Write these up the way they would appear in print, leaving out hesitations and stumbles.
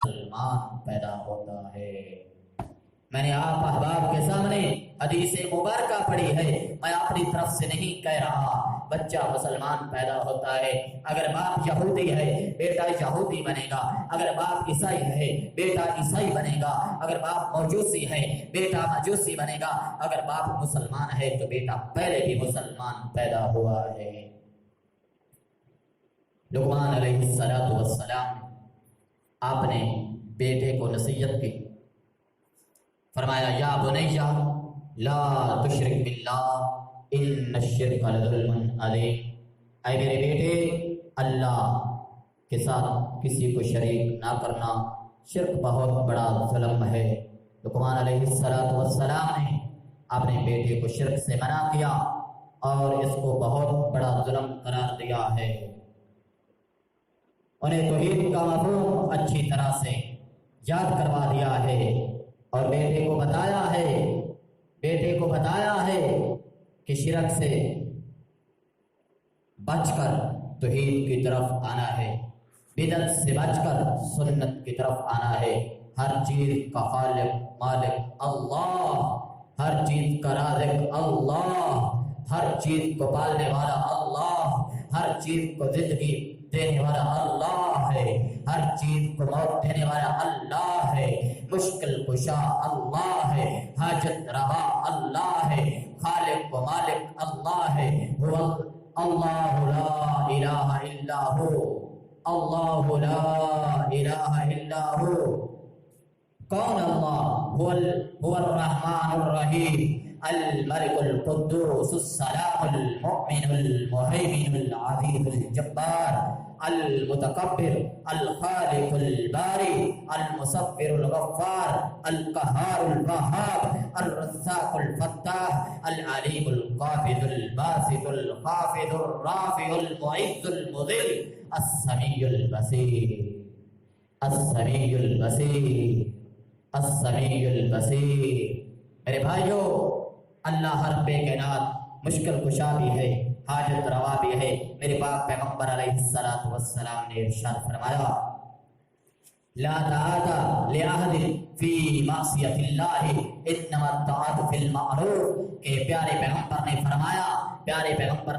مسلمان پیدا ہوتا ہے۔ میں نے آپ احباب کے سامنے حدیث مبارکہ پڑھی ہے، میں اپنی طرف سے نہیں کہہ رہا، بچہ مسلمان پیدا ہوتا ہے۔ اگر باپ یہودی ہے بیٹا یہودی بنے گا، اگر باپ عیسائی ہے بیٹا عیسائی بنے گا، اگر باپ مجوسی ہے بیٹا مجوسی بنے گا، اگر باپ مسلمان ہے تو بیٹا پہلے بھی مسلمان پیدا ہوا ہے۔ لقمان علیہ السلام آپ نے بیٹے کو نصیحت کی، فرمایا یا بنی لا تشرک باللہ ان الشرک لظلم عظیم، اے میرے بیٹے اللہ کے ساتھ کسی کو شریک نہ کرنا، شرک بہت بڑا ظلم ہے۔ لقمان علیہ السلام نے اپنے بیٹے کو شرک سے منع کیا اور اس کو بہت بڑا ظلم قرار دیا ہے۔ انہیں توحید کا مفہوم اچھی طرح سے یاد کروا دیا ہے اور بیٹے کو بتایا ہے کہ شرک سے بچ کر توحید کی طرف آنا ہے، بدعت سے بچ کر سنت کی طرف آنا ہے۔ ہر چیز کا خالق مالک اللہ، ہر چیز کا رازق اللہ، ہر چیز کو پالنے والا اللہ، ہر چیز کو زندگی دینے والا اللہ ہے، ہر چیز کو موت دینے والا اللہ ہے، مشکل کشا اللہ ہے، حاجت روا اللہ ہے، خالق و مالک اللہ ہے۔ هو اللہ لا الہ الا ہو، اللہ لا الہ الا ہو۔ کون اللہ؟ هو الرحمن الرحیم، الملك القدوس السلام المؤمن المهيمن العزيز الجبار المتكبر الخالق الباري المصور الغفار القهار الوهاب الرزاق الفتاح العليم القابض الباسط الخافض الرافع المعز المذل السميع البصير السميع البصير السميع البصير۔ میرے بھائیو، اللہ ہر بے کائنات مشکل کشا بھی ہے، حاجت روا بھی ہے۔ میرے پاک پیغمبر علیہ السلام نے ارشاد فرمایا لا طاعت لأحد فی معصیت اللہ انما الطاعت فی المعروف، کہ پیارے پیغمبر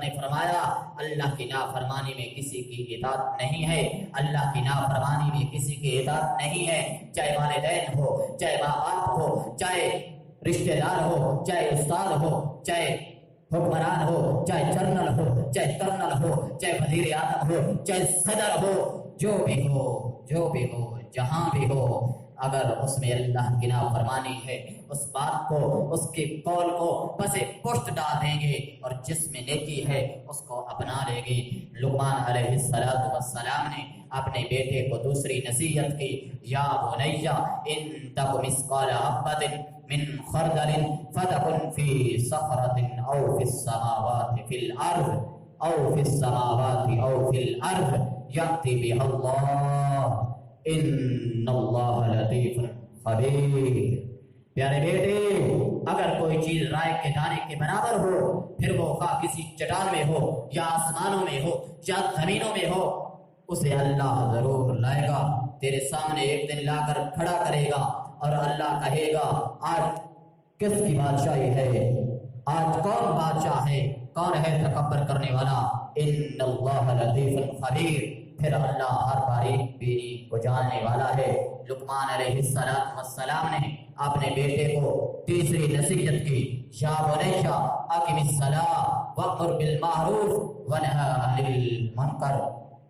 نے فرمایا اللہ کی نافرمانی میں کسی کی اطاعت نہیں ہے، اللہ کی نافرمانی میں کسی کی اطاعت نہیں ہے، چاہے والدین ہو، چاہے ماں باپ ہو، چاہے رشتہ دار ہو، چاہے استاد ہو، چاہے حکمران ہو، چاہے جنرل ہو، چاہے کرنل ہو، چاہے وزیر اعظم ہو، چاہے صدر ہو، جو بھی ہو جہاں بھی ہو، اگر اس میں اللہ کی نافرمانی ہے اس بات کو، اس کے قول کو پس پشت ڈال دیں گے، اور جس میں نیکی ہے اس کو اپنا لیں گے۔ لقمان علیہ السلام نے اپنے بیٹے کو دوسری نصیحت کی، یا بنی ان تک مثقال حبۃ من خردل فتکن فی صخرۃ او فی السماوات فی الارض او فی السماوات او فی الارض یأتی بها اللہ ان اللہ لطیف خبیر۔ پیارے بیٹے، اگر کوئی چیز رائے کے دانے کے برابر ہو، پھر وہ خواہ کسی چٹان میں ہو یا آسمانوں میں ہو یا زمینوں میں ہو، اسے اللہ ضرور لائے گا، تیرے سامنے ایک دن لا کر کھڑا کرے گا، اور اللہ کہے گا آج کس کی بادشاہی ہے، آج کون بادشاہ ہے، کون ہے تکبر کرنے والا۔ ان اللہ لطیف خبیر، پھر اللہ ہر باریک بینی کو جاننے والا ہے۔ لقمان علیہ السلام نے اپنے بیٹے کو تیسری نصیحت کی، یا بنی اقم الصلاۃ وامر بالمعروف ونہی عن المنکر،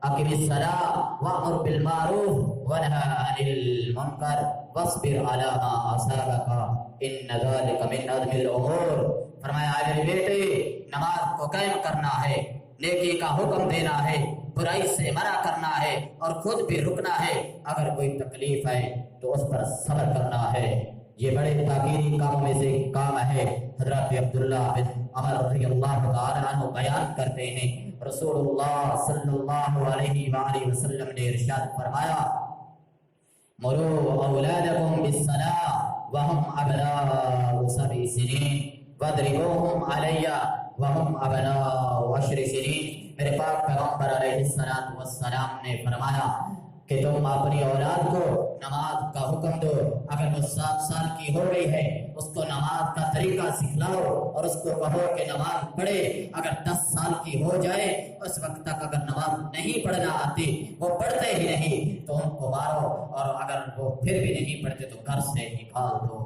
اقم الصلاۃ وامر بالمعروف ونہی عن المنکر واصبر علی ما اصابک ان ذلک من عزم الامور۔ فرمایا میرے بیٹے، نماز کو قائم کرنا ہے، نیکی کا حکم دینا ہے، برائی سے منع کرنا ہے، اور خود بھی رکنا ہے۔ اگر کوئی تکلیف ہے تو اس پر صبر کرنا ہے۔ یہ بڑے تاکیدی کاموں میں سے کام ہے۔ حضرت عبداللہ بن عمر رضی اللہ تعالی عنہ بیان کرتے ہیں، رسول اللہ صلی اللہ علیہ وآلہ وسلم نے ارشاد فرمایا مروا اولادکم بالصلاۃ وهم ابناء 7 سنین واضربوهم علی وهم ابناء 10 سنین۔ میرے پاک پیغمبر علیہ السلام نے فرمایا کہ تم اپنی اولاد کو نماز کا حکم دو، اگر وہ 7 سال کی ہو گئی ہے اس کو نماز کا طریقہ سکھلاؤ اور اس کو کہو کہ نماز پڑھے، اگر 10 سال کی ہو جائے اس وقت تک اگر نماز نہیں پڑھنا آتی، وہ پڑھتے ہی نہیں تو ان کو مارو، اور اگر وہ پھر بھی نہیں پڑھتے تو گھر سے نکال دو۔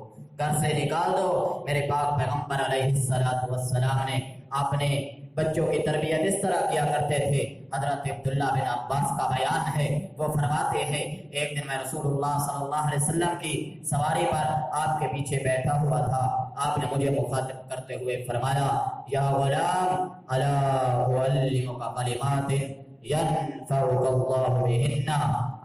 میرے پاک پیغمبر علیہ السلام نے اپنے بچوں کی تربیت اس طرح کیا کرتے تھے۔ حضرت عبداللہ بن عباس کا بیان ہے، وہ فرماتے ہیں ایک دن میں رسول اللہ صلی اللہ علیہ وسلم کی سواری پر آپ کے پیچھے بیٹھا ہوا تھا، آپ نے مجھے مخاطب کرتے ہوئے فرمایا یا غلام الا اعلمک کلمات ینفعک اللہ بہن،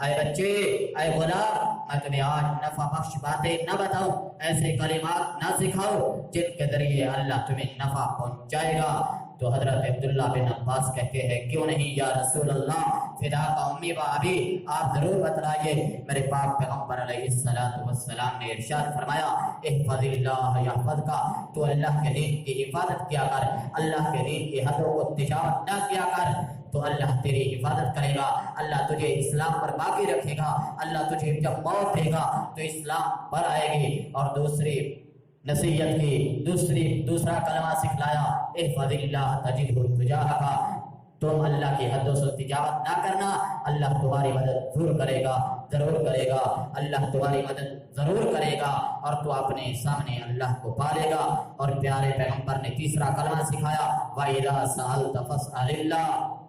اے بچے، اے غلام، میں تمہیں آج نفع بخش باتیں نہ بتاؤں، ایسے کلمات نہ سکھاؤ جن کے ذریعے اللہ تمہیں نفع پہنچائے گا۔ تو حضرت عبداللہ بن عباس کہتے ہیں کیوں نہیں یا رسول اللہ، فدا کا امی و ابی، آپ ضرور بتلائیے۔ میرے پاک پیغمبر علیہ السلام نے ارشاد فرمایا احفظ اللہ یحفظک، تو اللہ کے دین کی حفاظت کیا کر، اللہ کے دین کی حدوں کو تجاوز نہ کیا کر، تو اللہ تیری حفاظت کرے گا، اللہ تجھے اسلام پر باقی رکھے گا، اللہ تجھے جب موت دے گا تو اسلام پر آئے گی۔ اور دوسری نصیحت کی دوسرا کلمہ سکھلایا احفظ اللہ تجدہ تجاہک، تم اللہ کی حدوں سے تجاوز نہ کرنا، اللہ تمہاری مدد ضرور کرے گا، اللہ تمہاری مدد ضرور کرے گا، اور تو اپنے سامنے اللہ کو پالے گا۔ اور پیارے پیغمبر نے تیسرا کلمہ سکھایا وَإِذَا سَأَلْتَ فَاسْأَلِ اللَّهَ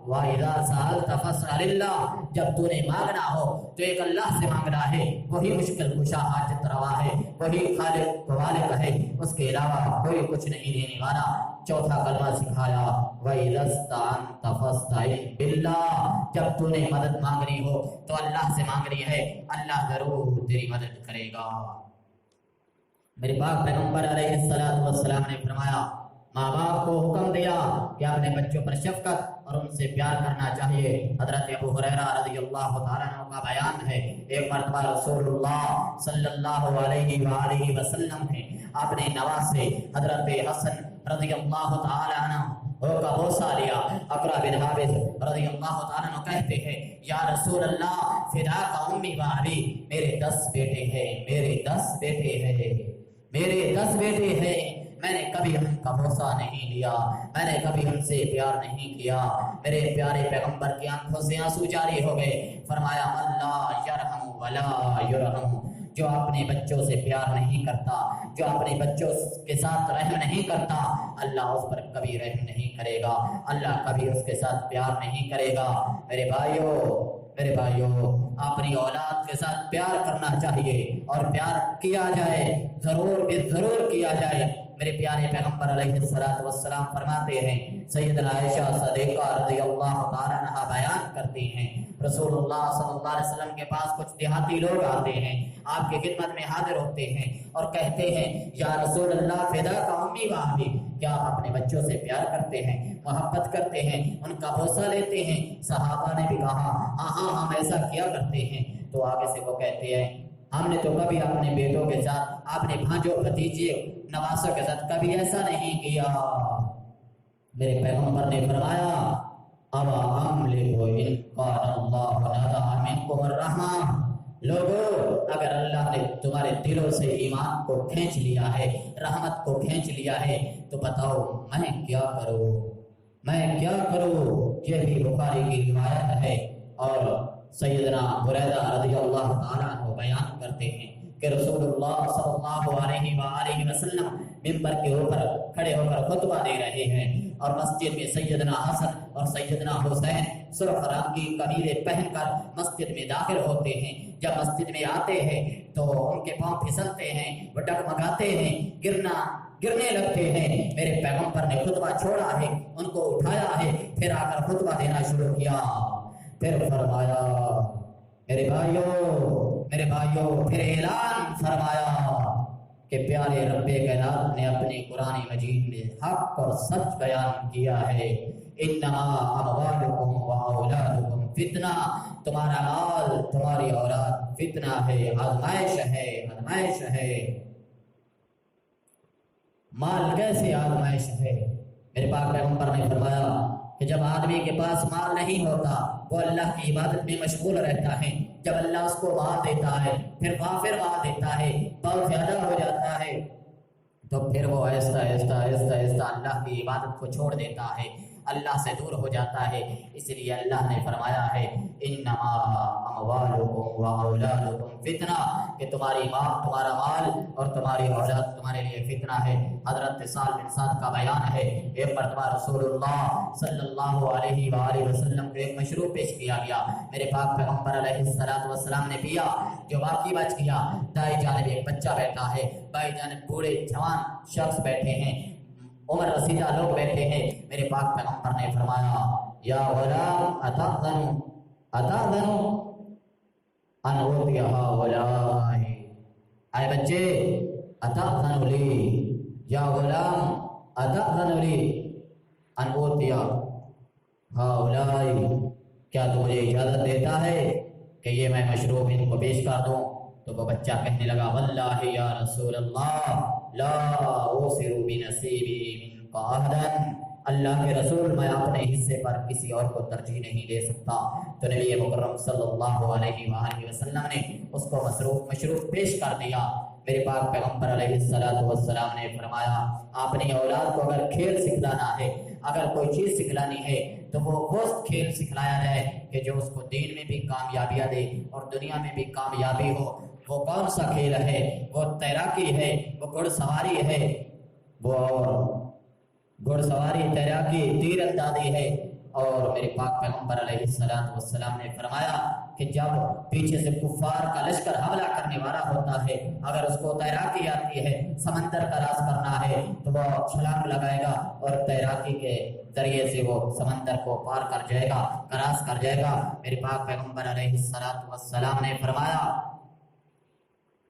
وَإِذَا سَأَلْتَ فَاسْأَلِ اللَّهَ، جب تو نے مانگنا ہو تو ایک اللہ سے مانگنا ہے، وہی مشکل کشا حاجت روا ہے، وہی خالق خالق ہے، اس کے علاوہ کوئی کچھ نہیں دینے والا۔ چوتھا کلمہ سکھایا وَإِذَا اسْتَعَنْتَ فَاسْتَعِنْ بِاللَّهِ، جب تو نے مدد مانگنی ہو تو اللہ سے مانگنی ہے، اللہ ضرور تیری مدد کرے گا۔ میرے پاک پیغمبر علیہ السلام نے فرمایا ماں باپ کو حکم دیا کہ اپنے بچوں پر شفقت اور ان سے پیار کرنا چاہیے۔ حضرت ابو ہریرہ رضی اللہ تعالیٰ عنہ کا بیان ہے ایک مرتبہ رسول اللہ صلی اللہ علیہ وآلہ وسلم نے اپنے نواسے حضرت حسن رضی اللہ تعالیٰ عنہ کا بوسہ لیا۔ اقرا بن حابس رضی اللہ تعالیٰ عنہ کہتے ہیں یا رسول اللہ فدا کا امی و ابی، میرے 10 بیٹے ہیں، میرے 10 بیٹے ہیں، میں نے کبھی ان کا بوسہ نہیں لیا، میں نے کبھی ان سے پیار نہیں کیا۔ میرے پیارے پیغمبر کی آنکھوں سے آنسو جاری ہو گئے، فرمایا من لا یرحم ولا یرحم، جو اپنے بچوں سے پیار نہیں کرتا، جو اپنے بچوں کے ساتھ رحم نہیں کرتا، اللہ اس پر کبھی رحم نہیں کرے گا، اللہ کبھی اس کے ساتھ پیار نہیں کرے گا۔ میرے بھائیوں اپنی اولاد کے ساتھ پیار کرنا چاہیے، اور پیار کیا جائے، ضرور کیا جائے۔ میرے پیارے پیغمبر علیہ السلام فرماتے ہیں، سیدنا عائشہ صدیقہ رضی اللہ تعالیٰ عنہا بیان کرتی ہیں رسول اللہ صلی اللہ علیہ وسلم کے پاس کچھ دیہاتی لوگ آتے ہیں، آپ کی خدمت میں حاضر ہوتے ہیں اور کہتے ہیں یا رسول اللہ فدا کا امی و ابی، کیا آپ اپنے بچوں سے پیار کرتے ہیں، محبت کرتے ہیں، ان کا بوسہ لیتے ہیں؟ صحابہ نے بھی کہا ہاں ہم ایسا کیا کرتے ہیں۔ تو آگے سے وہ کہتے ہیں ہم نے تو کبھی اپنے بیٹوں کے ساتھ، اپنے بھانجوں بھتیجے نواسوں کے ساتھ کبھی ایسا نہیں کیا۔ میرے پیغمبر نے فرمایا اَوَ أَمْلِكُ إِنْ قَالَ اللَّهُ نَزَعَ مِنْكُمُ الرَّحْمَةَ، لوگوں اگر اللہ نے تمہارے دلوں سے ایمان کو کھینچ لیا ہے، رحمت کو کھینچ لیا ہے، تو بتاؤ میں کیا کروں؟ یہ بھی بخاری کی روایت ہے۔ اور سیدنا بریدہ رضی اللہ تعالیٰ عنہ بیان کرتے ہیں کہ رسول اللہ صلی اللہ علیہ وآلہ وسلم ممبر کے اوپر کھڑے ہو کر خطبہ دے رہے ہیں، اور مسجد میں سیدنا حسن اور سیدنا حسین سرخ رنگ کی قمیضیں پہن کر مسجد میں داخل ہوتے ہیں۔ جب مسجد میں آتے ہیں تو ان کے پاؤں پھسلتے ہیں، وہ ڈگمگاتے ہیں، گرنے لگتے ہیں۔ میرے پیغمبر نے خطبہ چھوڑا ہے، ان کو اٹھایا ہے، پھر آ کر خطبہ دینا شروع کیا۔ پھر فرمایا میرے بھائیوں پھر اعلان فرمایا کہ پیارے رب کائنات نے اپنی قرآن مجید میں حق اور سچ بیان کیا ہے، انما اموالکم و اولادکم فتنہ، تمہارا مال تمہاری اولاد فتنہ ہے، آزمائش ہے۔ مال کیسے آزمائش ہے؟ میرے پاک پیغمبر نے فرمایا کہ جب آدمی کے پاس مال نہیں ہوتا وہ اللہ کی عبادت میں مشغول رہتا ہے، جب اللہ اس کو مال دیتا ہے پھر وافر مال دیتا ہے، بہت زیادہ ہو جاتا ہے، تو پھر وہ آہستہ آہستہ آہستہ آہستہ اللہ کی عبادت کو چھوڑ دیتا ہے، اللہ سے دور ہو جاتا ہے۔ اس لیے اللہ نے فرمایا ہے انما اموالکم واولادکم فتنہ، کہ تمہارا مال اور تمہاری اولاد تمہارے لیے فتنہ ہے۔ حضرت سعد بن سعد کا بیان ہے، ایک مرتبہ رسول اللہ صلی اللہ علیہ وآلہ وسلم کو ایک مشروب پیش کیا گیا، میرے پاک پیغمبر علیہ السلام نے پیا، جو باقی بچ گیا، دائیں جانب ایک بچہ بیٹھا ہے، بائیں جانب بوڑھے جوان شخص بیٹھے ہیں، عمر رسیدہ لوگ بیٹھے ہیں، میرے پاک پیغمبر نے فرمایا یا غلام اتاذن ان اوتی هؤلاء، اے بچے اتاذن لی یا غلام اتاذن لی ان اوتی هؤلاء، کیا تو مجھے اجازت دیتا ہے کہ یہ میں مشروب ان کو پیش کر دوں؟ تو وہ بچہ کہنے لگا واللہ یا رسول اللہ لا اوصر بنصیبی منک احدا، اللہ کے رسول میں اپنے حصے پر کسی اور کو ترجیح نہیں دے سکتا۔ تو نبی مکرم صلی اللہ علیہ وآلہ وسلم نے اس کو مشروب پیش کر دیا۔ میرے پاک پیغمبر علیہ السلام نے فرمایا اپنی اولاد کو اگر کھیل سکھلانا ہے، اگر کوئی چیز سکھلانی ہے تو وہ کھیل سکھلایا جائے کہ جو اس کو دین میں بھی کامیابیاں دے اور دنیا میں بھی کامیابی ہو۔ وہ کون سا کھیل ہے؟ وہ تیراکی ہے، وہ گھڑ سواری ہے، وہ گھڑ سواری، تیراکی، تیر اندازی ہے۔ اور میرے پاک پیغمبر علیہ السلام نے فرمایا کہ جب پیچھے سے کفار کا لشکر حملہ کرنے والا ہوتا ہے، اگر اس کو تیراکی آتی ہے، سمندر کا راز کرنا ہے، تو وہ چھلانگ لگائے گا اور تیراکی کے ذریعے سے وہ سمندر کو پار کر جائے گا، کراس کر جائے گا۔ میرے پاک پیغمبر علیہ السلام نے فرمایا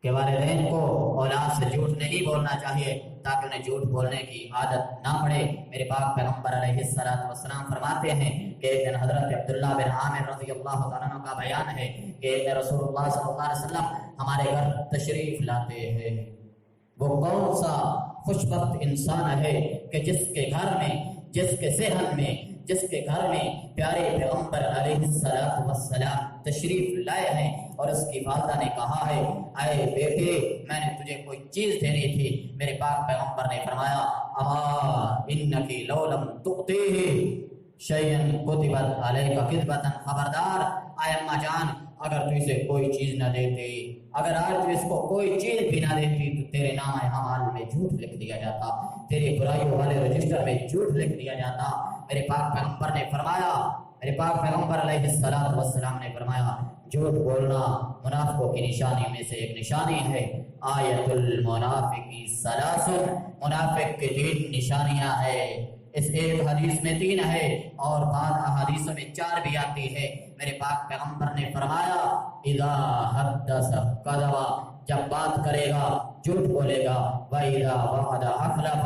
کہ والدین کو اولاد سے جھوٹ نہیں بولنا چاہیے تاکہ انہیں جھوٹ بولنے کی عادت نہ پڑے۔ میرے پاک پیغمبر علیہ السلام فرماتے ہیں کہ ایک دن حضرت عبداللہ بن عامر رضی اللہ تعالیٰ عنہ کا بیان ہے کہ ایک دن رسول اللہ صلی اللہ علیہ وسلم ہمارے گھر تشریف لاتے ہیں۔ وہ کون سا خوش بخت انسان ہے کہ جس کے گھر میں، جس کے صحن میں، جس کے گھر میں پیارے پیغمبر علیہ السلام تشریف لائے ہیں اور اس کی والدہ نے کہا ہے اے بیٹے میں نے تجھے کوئی چیز دینی تھی۔ میرے پاک پیغمبر نے فرمایا اما انکی لو لم تؤتیہ شیئا کتبت علیک کتبۃ، خبردار اے اماں جان اگر تو اسے کوئی چیز نہ دیتی، اگر آج تو اس کو کوئی چیز بھی نہ دیتی تو تیرے نام اعمال میں جھوٹ لکھ دیا جاتا، تیری برائیوں والے رجسٹر میں جھوٹ لکھ دیا جاتا۔ میرے پاک پیغمبر نے فرمایا، میرے پاک پیغمبر علیہ السلام نے فرمایا جھوٹ بولنا منافقوں کی نشانی میں سے ایک نشانی ہے۔ آیت المنافق ثلاث، منافق کے 3 نشانیاں ہیں۔ اس ایک حدیث میں 3 ہے اور بعض احادیثوں میں 4 بھی آتی ہے۔ میرے پاک پیغمبر نے فرمایا اذا حدث کذب، جب بات کرے گا جھوٹ بولے گا، واذا وعد اخلف،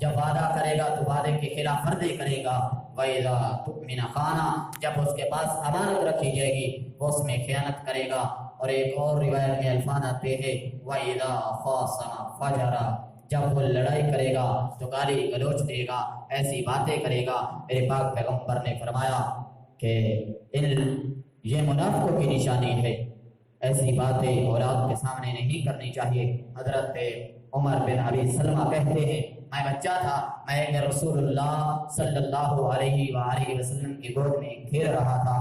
جب وعدہ کرے گا تو وعدے کی خلاف ورزی کرے گا، وَإِذَا تُؤْمِنَ خَانَ، جب اس کے پاس امانت رکھی جائے گی وہ اس میں خیانت کرے گا۔ اور ایک اور روایت میں الفاظ آتے ہیں وَإِذَا خَاصَمَ فَجَرَ، جب وہ لڑائی کرے گا تو گالی گلوچ دے گا، ایسی باتیں کرے گا۔ میرے پاک پیغمبر نے فرمایا کہ یہ منافقوں کی نشانی ہے، ایسی باتیں اولاد کے سامنے نہیں کرنی چاہیے۔ حضرت عمر بن ابی سلمہ کہتے ہیں میں بچہ تھا، میں رسول اللہ صلی اللہ علیہ وآلہ وسلم کی گود میں کھیل رہا تھا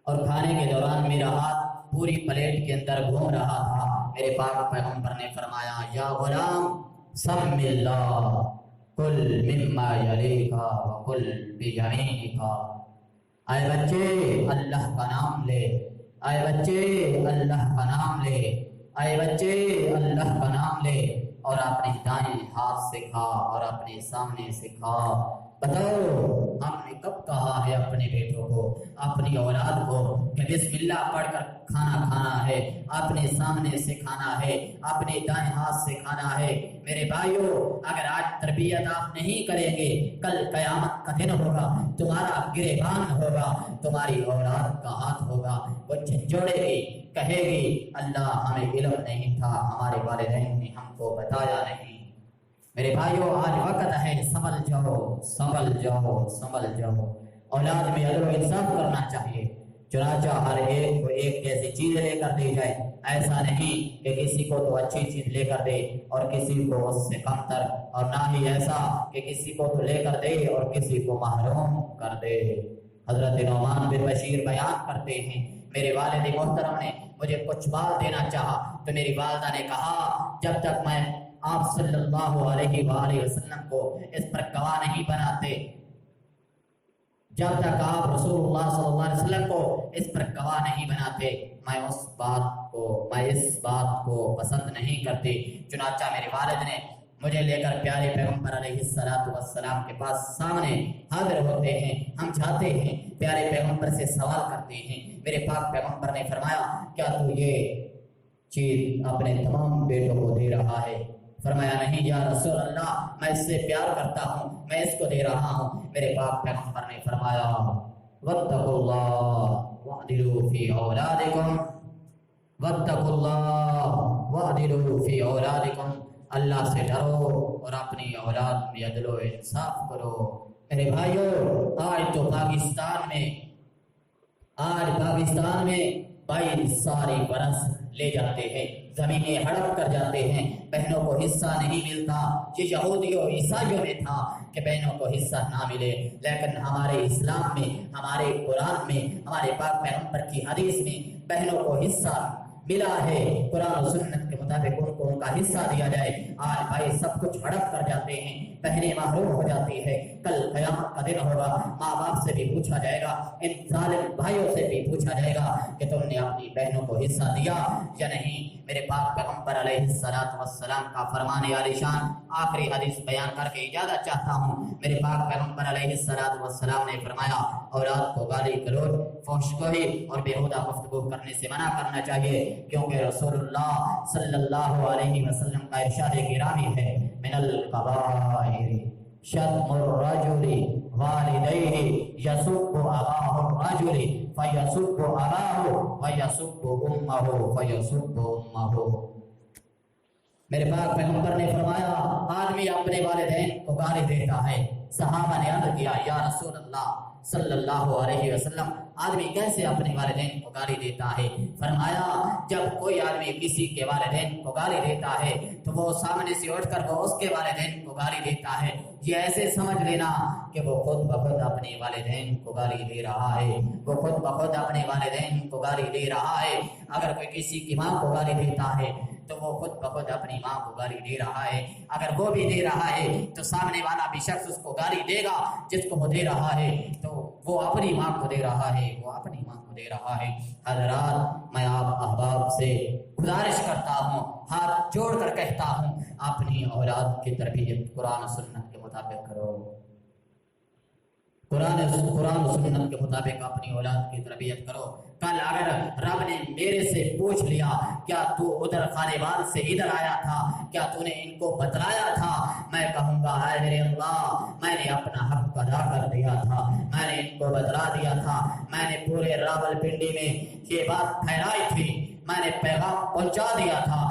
اور کھانے کے دوران میرا ہاتھ پوری پلیٹ کے اندر گھوم رہا تھا۔ میرے پاک پیغمبر نے فرمایا یا غلام سم اللہ کل مما یلیک وکل بیمینک، اے بچے اللہ کا نام لے، اے بچے اللہ کا نام لے، اے بچے اللہ کا نام لے، اور اپنے دائیں ہاتھ سے کھا اور اپنے سامنے سے کھا۔ بتاؤ ہم نے کب کہا ہے اپنے بیٹوں کو، اپنی اولاد کو کہ بسم اللہ پڑھ کر کھانا کھانا ہے، اپنے سامنے سے کھانا ہے، اپنے دائیں ہاتھ سے کھانا ہے۔ میرے بھائیوں اگر آج تربیت آپ نہیں کریں گے کل قیامت کا دن ہوگا، تمہارا گریبان ہوگا، تمہاری اولاد کا ہاتھ ہوگا، وہ جھنجھوڑے گی، کہے گی اللہ ہمیں علم نہیں تھا، ہمارے والدین نے ہم کو بتایا نہیں۔ میرے بھائیوں آج وقت ہے، سنبھل جاؤ سنبھل جاؤ سنبھل جاؤ۔ اولاد میں عدل و انصاف کرنا چاہیے، چنانچہ ہر ایک کو ایک جیسی چیز لے کر دی جائے۔ ایسا نہیں کہ کسی کو تو اچھی چیز لے کر دے اور کسی کو اس سے کم تر، اور نہ ہی ایسا کہ کسی کو تو لے کر دے اور کسی کو محروم کر دے۔ حضرت نعمان بن بشیر بیان کرتے ہیں، میرے والد محترم نے مجھے کچھ بال دینا چاہا تو میری والدہ نے کہا جب تک میں آپ صلی اللہ علیہ وآلہ وسلم کو اس پر گواہ نہیں بناتے، جب تک آپ رسول اللہ صلی اللہ علیہ وسلم کو اس پر گواہ نہیں بناتے، میں اس بات کو پسند نہیں کرتی۔ چنانچہ میرے والد نے مجھے لے کر پیارے پیغمبر علیہ السلام کے پاس سامنے حاضر ہوتے ہیں، ہم جاتے ہیں، پیارے پیغمبر سے سوال کرتے ہیں۔ میرے پاک پیغمبر نے فرمایا کیا تو یہ چیز اپنے تمام بیٹوں کو دے رہا ہے؟ فرمایا نہیں یا رسول اللہ، میں اس سے پیار کرتا ہوں، میں اس کو دے رہا ہوں۔ میرے پاک پیغمبر نے فرمایا واتقوا اللہ واعدلوا فی اولادکم، واتقوا اللہ واعدلوا فی اولادکم، اللہ سے ڈرو اور اپنی اولاد میں عدل و انصاف کرو۔ میرے بھائیوں آج تو پاکستان میں 22 ساری برس لے جاتے ہیں، زمینیں ہڑپ کر جاتے ہیں، بہنوں کو حصہ نہیں ملتا۔ یہ یہودیوں عیسائیوں میں تھا کہ بہنوں کو حصہ نہ ملے، لیکن ہمارے اسلام میں، ہمارے قرآن میں، ہمارے پاک پیغمبر کی حدیث میں بہنوں کو حصہ ملا ہے۔ قرآن و سنت کے مطابق ان کو ان کا حصہ دیا جائے۔ آج بھائی سب کچھ ہڑپ کر جاتے ہیں، بہنیں محروم ہو جاتی ہے۔ کل قیامت کا دن ہوگا، ماں باپ سے بھی پوچھا جائے گا، ان ظالم بھائیوں سے بھی پوچھا جائے گا کہ تم نے اپنی بہنوں کو حصہ دیا یا نہیں۔ میرے پاک پیغمبر علیہ السلام کا فرمان عالی شان آخری حدیث بیان کر کے اجازت چاہتا ہوں۔ میرے پاک پیغمبر علیہ السلام نے فرمایا اولاد کو گالی گلوچ، فحش گوئی اور بیہودہ گفتگو کرنے سے منع کرنا چاہیے، کیونکہ رسول اللہ صلی اللہ علیہ وسلم کا ارشاد گرامی ہے من القبائر شتم الرجل والدیہ یسب اباہ الرجل فیسب اباہ ویسب امہ فیسب امہ۔ میرے پاک پیغمبر نے فرمایا آدمی اپنے والدین کو گالی دیتا ہے۔ صحابہ نے عرض کیا یا رسول اللہ صلی اللہ علیہ وسلم آدمی کیسے اپنے والدین کو گالی دیتا ہے؟ فرمایا جب کوئی آدمی کسی کے والدین کو گالی دیتا ہے تو وہ سامنے سے اٹھ کر وہ اس کے والدین کو گالی دیتا ہے، یہ ایسے سمجھ لینا کہ وہ خود بخود اپنے والدین کو گالی دے رہا ہے، وہ خود بخود اپنے والدین کو گالی دے رہا ہے۔ اگر کوئی کسی کی ماں کو گالی دیتا ہے تو وہ خود بخود اپنی ماں کو گالی دے رہا ہے۔ اگر وہ بھی دے رہا ہے تو سامنے والا بھی شخص اس کو گالی دے گا، جس کو وہ دے رہا ہے تو وہ اپنی ماں کو دے رہا ہے، وہ اپنی ماں کو دے رہا ہے۔ حضرات میں آپ احباب سے گزارش کرتا ہوں، ہاتھ جوڑ کر کہتا ہوں اپنی اولاد کی تربیت قرآن و سنت کے مطابق کرو، قرآن و سنت کے مطابق اپنی اولاد کی تربیت کرو۔ کل اگر رب نے میرے سے پوچھ لیا کیا تو ادھر خانیوال سے ادھر آیا تھا، کیا تو نے ان کو بتلایا تھا، میں کہوں گا اے میرے اللہ میں نے اپنا حق ادا کر دیا تھا، میں نے ان کو بتلا دیا تھا، میں نے پورے راولپنڈی میں یہ بات پھیلائی تھی، میں نے پیغام پہنچا دیا تھا۔